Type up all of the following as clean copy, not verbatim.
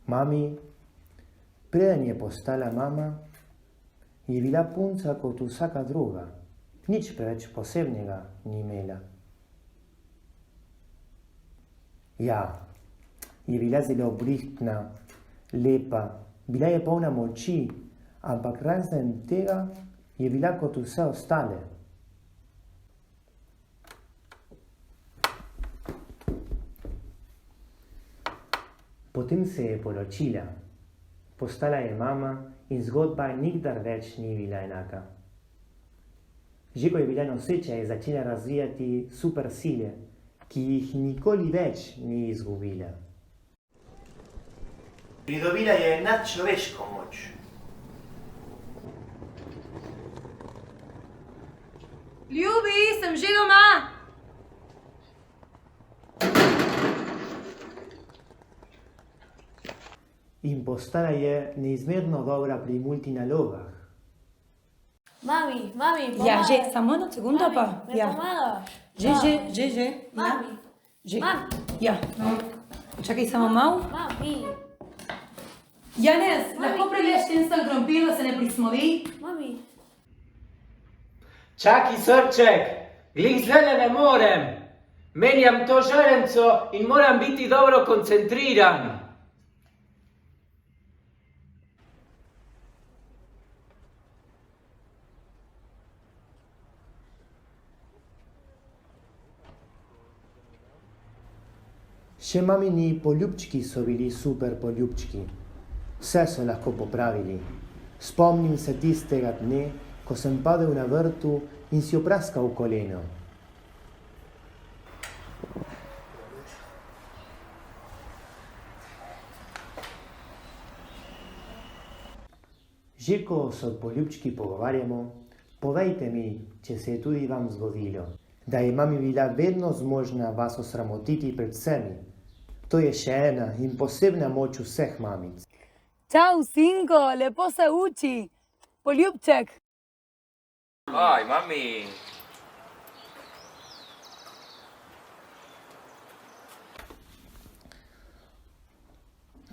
Mami, preden je postala mama, je bila punca kot vsaka druga. Nič preveč posebnega ni imela. Ja, je bila zelo brihtna, lepa, bila je polna moči, ampak razen tega je bila kot vse ostale. Potem se je poročila, postala je mama in zgodba nikdar več ni bila enaka. Že ko je bila noseča, je začela razvijati super sile, ki jih nikoli več ni izgubila. Pridobila je nadčloveško moč. Ljubi, sem že doma! In postala je neizmerno dobra pri multinalogah. Mami, pomagaš. Ja, že, samo eno sekundo pa. Me Ja. pomagaš? Že. Mami, Že. Mami. Ja. Čakaj samo malo. mami, Janez, lahko preliješ ten krompir, da se ne prismoli? mami. Čakaj, srček, glih zdaj ne morem. Menjam to žarenco in moram biti dobro koncentriran. Še mamini poljubčki so bili super poljubčki. Vse so lahko popravili. Spomnim se tistega dne, ko sem padel na vrtu in si opraskal koleno. Že ko se o poljubčki pogovarjamo, povejte mi, če se je tudi vam zgodilo, da je mami bila vedno zmožna vas osramotiti pred vsemi. To je še ena in posebna moč vseh mamic. Čau, sinko, lepo se uči. Poljubček. Aj, mami.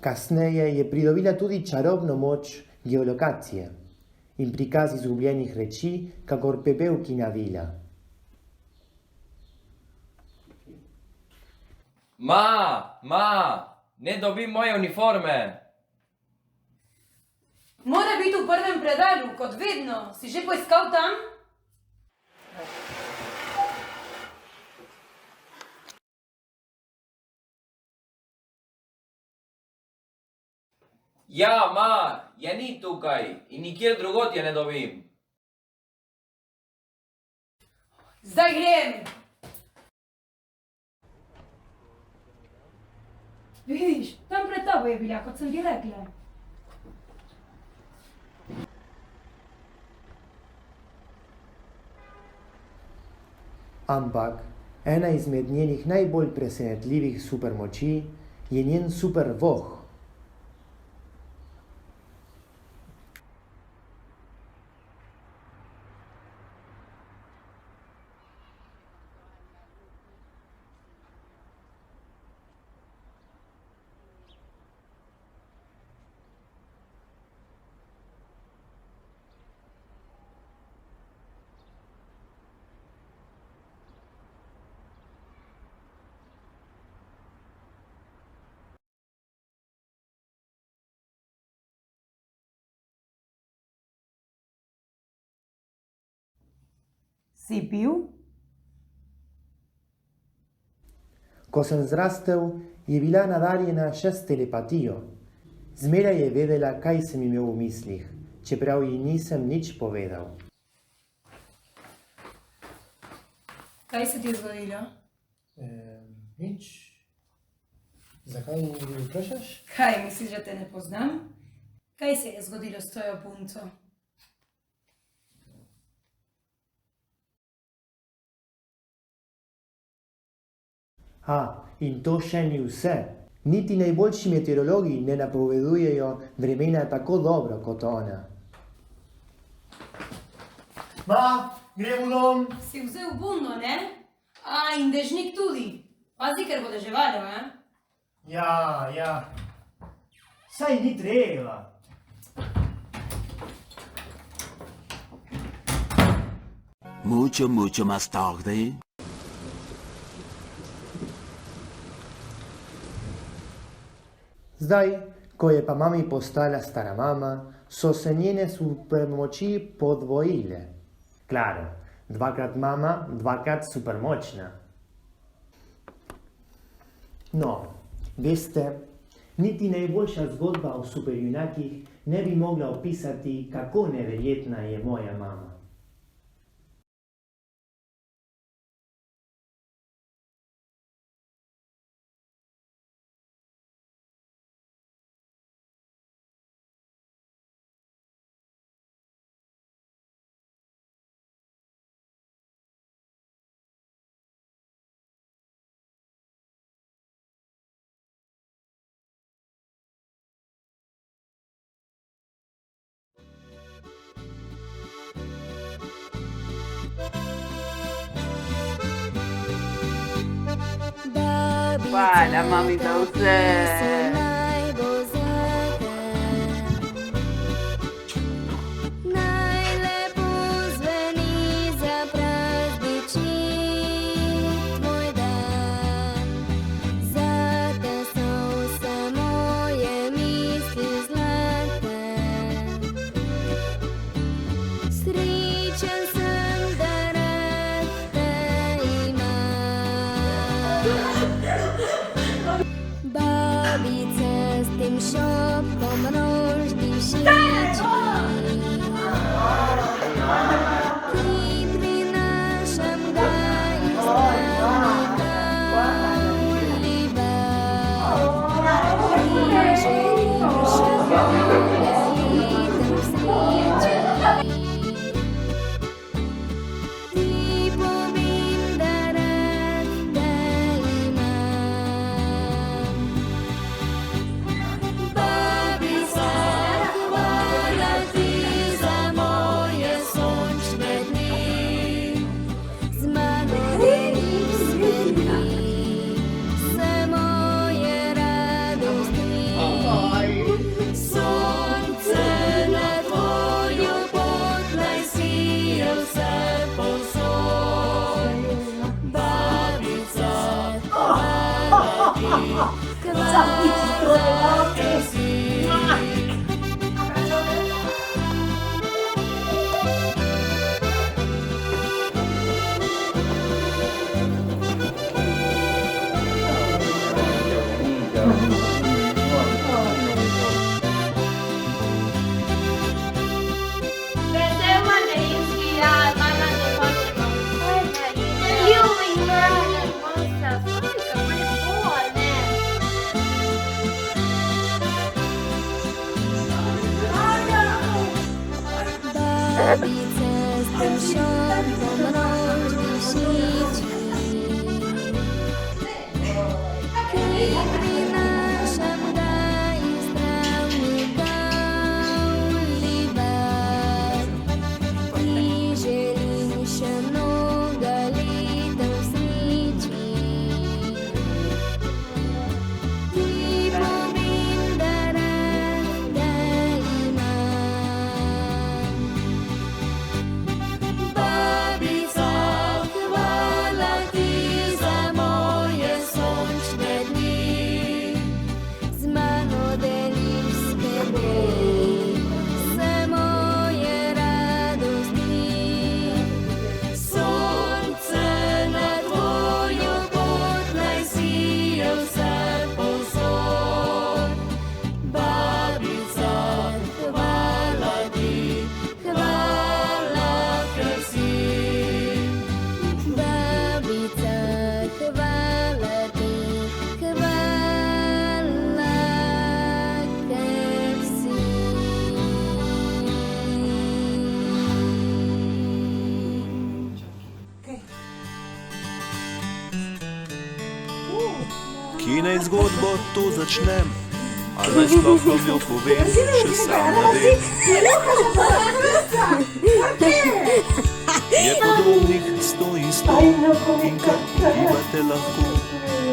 Kasneje je pridobila tudi čarobno moč geolokacije in prikaz izgubljenih reči, kakor pepevkina vila. Ne dobim moje uniforme. Mora biti v prvem predalu, kot vedno. Si že poiskal tam? Ja, je ni tukaj in nikjer drugod je ne dobim. Zdaj grem. Vidiš, tam pred tabo je bila, kot sem ti rekla. Ampak ena izmed njenih najbolj presenetljivih supermoči je njen super voh. Si pil? Ko sem zrastel, je bila nadarjena še s telepatijo. Zmeraj je vedela, kaj sem imel v mislih, čeprav ji nisem nič povedal. Kaj se ti je zgodilo? Nič. Zakaj mi vprašaš? Kaj, misliš, da te ne poznam? Kaj se je zgodilo s tvojo punco? In to še ni vse. Niti najboljši meteorologi ne napovedujejo vremena tako dobro kot ona. Gremo dom! Si vzel bundo, ne? In dežnik tudi. Pazi, ker bo deževalo, Ja. Saj ni treba. Mucho más tarde. Zdaj, ko je pa mami postala stara mama, so se njene supermoči podvojile. Klaro, dvakrat mama, dvakrat supermočna. No, veste, niti najboljša zgodba o superjunakih ne bi mogla opisati, kako neverjetna je moja mama. Hvala, mami, za vse. Babica s tem šopkom rožni šiči, ki prinašam ga iz travnika liba, ki želim še bolje idem sreči. Ti povem, da rad te imam. Babica, hvala ti za moje sončne dni, z mano deliš skrbi, vse moje radosti. Sonce na tvojo pot naj sije vsepovsod. Babica, hvala ti, hvala, ker si. Vesel materinski dan, mama te hočemo. Ljubi mami, mosta, kako lepo, ne? Babica s tem šopkom rožni šiči, ki prinašam ga iz travnika liba, ki želim še mnoga leta v sreči. Ti povem, da rad te imam. Babica, hvala ti za moje sončne dni, z mano deliš skrbi, vse moje radosti. Sonce na tvojo pot naj sije vsepovsod. Babica, hvala ti, hvala, ker si. Babica, hvala ti, hvala, ker si. Kje naj zgodbo to začnem? A naj sploh vam jo povem, še sam ne vem. Je podobnih 100 in 100 in kar pogibate lahko,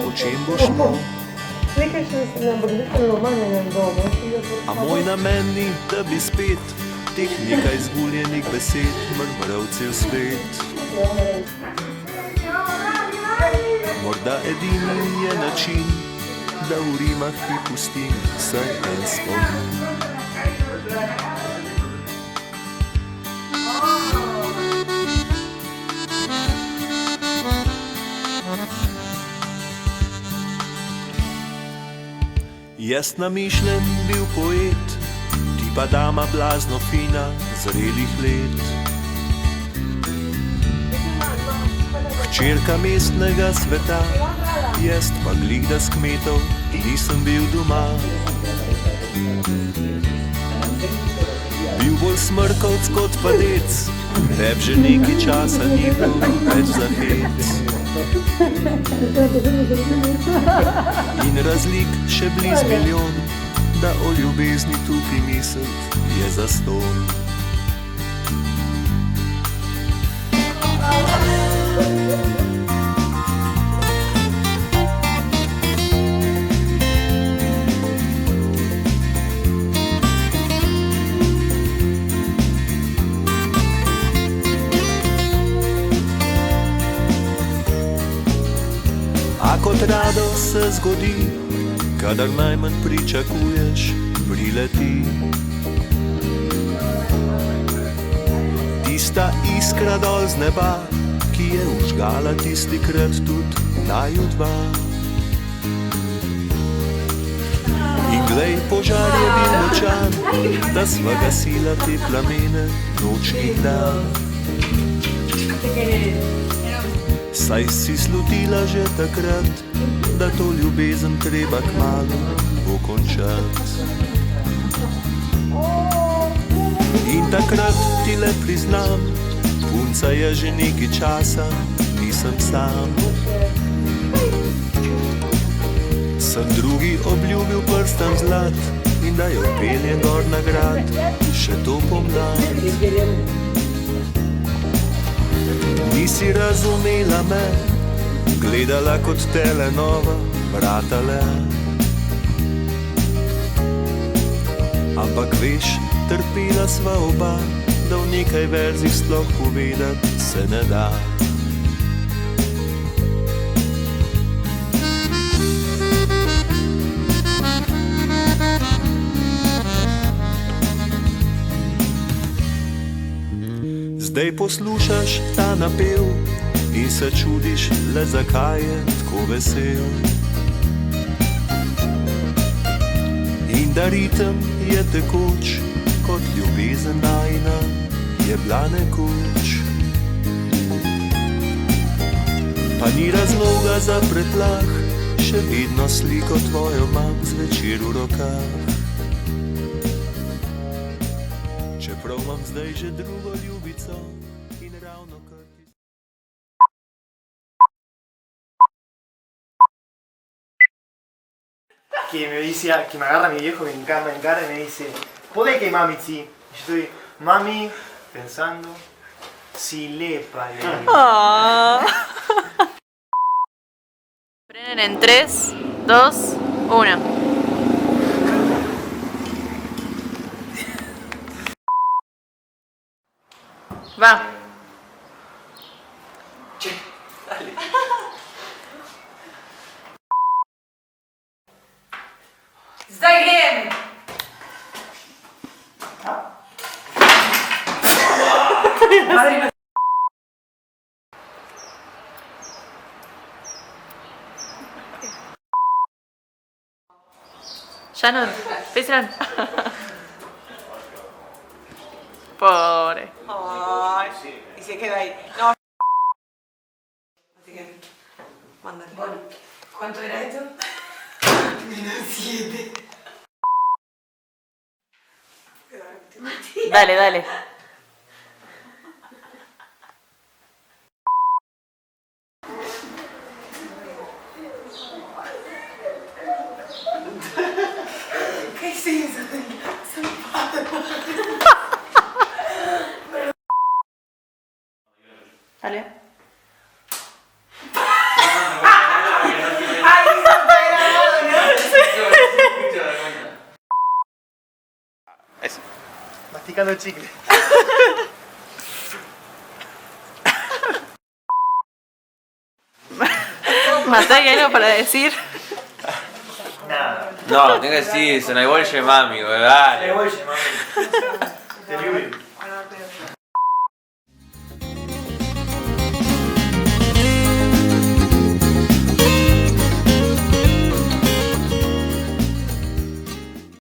o čem bo šlo. A moj namen ni, da bi spet teh nekaj izguljenih besed mrmral cel svet. Morda edini je način, da v rimah ti pustim vsaj en spomin. Jaz namišljen bil poet, ti pa dama blazno fina, zrelih let. Hčerka mestnega sveta, jaz pa glih da s kmetov nisem bil doma. Bil bolj smrkavc kot pa dec, rep že nekaj časa ni bil več za hec. In razlik še bliz milijon, da o ljubezni tukaj misliti je zastonj. A kot rado se zgodi, kadar najmanj pričakuješ, prileti. Tista iskra dol z neba, ki je užgala tistikrat tudi naju dva. In glej, požar je bil močan, da sva gasila te plamene noč in dan. Saj si slutila že takrat, da to ljubezen treba kmalu pokončati. In takrat ti le priznam, punca je že nekaj časa, nisem sam. Sem drugi obljubil prstan zlat in da jo peljem gor na grad, še to pomlad. Nisi razumela me, gledala kot telenova, bratale. Ampak veš, trpela sva oba, da v nekaj verzih sploh povedati se ne da. Zdaj poslušaš ta napev in se čudiš, le zakaj je tako vesel. In da ritem je tekoč, kot ljubezen najina je bila nekoč. Pa ni razloga za preplah, še vedno sliko tvojo imam zvečer v rokah. Čeprav imam zdaj že drugo ljubico in ravno kar ti... Que me agarra mi viejo, me encara y me dice, ¿puede que mami sí? Y yo estoy, mami, pensando, si le pale. Frenen en 3, 2, 1. Va. Zdaj grem! Shannon, face run. Pobre. Ay, y se queda ahí. No. Así que, mándale. Bueno, ¿cuánto era esto? -7. Dale, dale. ¿Qué es eso? Dale. Ay, no está grabado, ¿no? masticando chicle. Matá, ¿hay algo para decir? Nada. No, tengo que decir, se me vuelve mami, dale. Me voy, mami.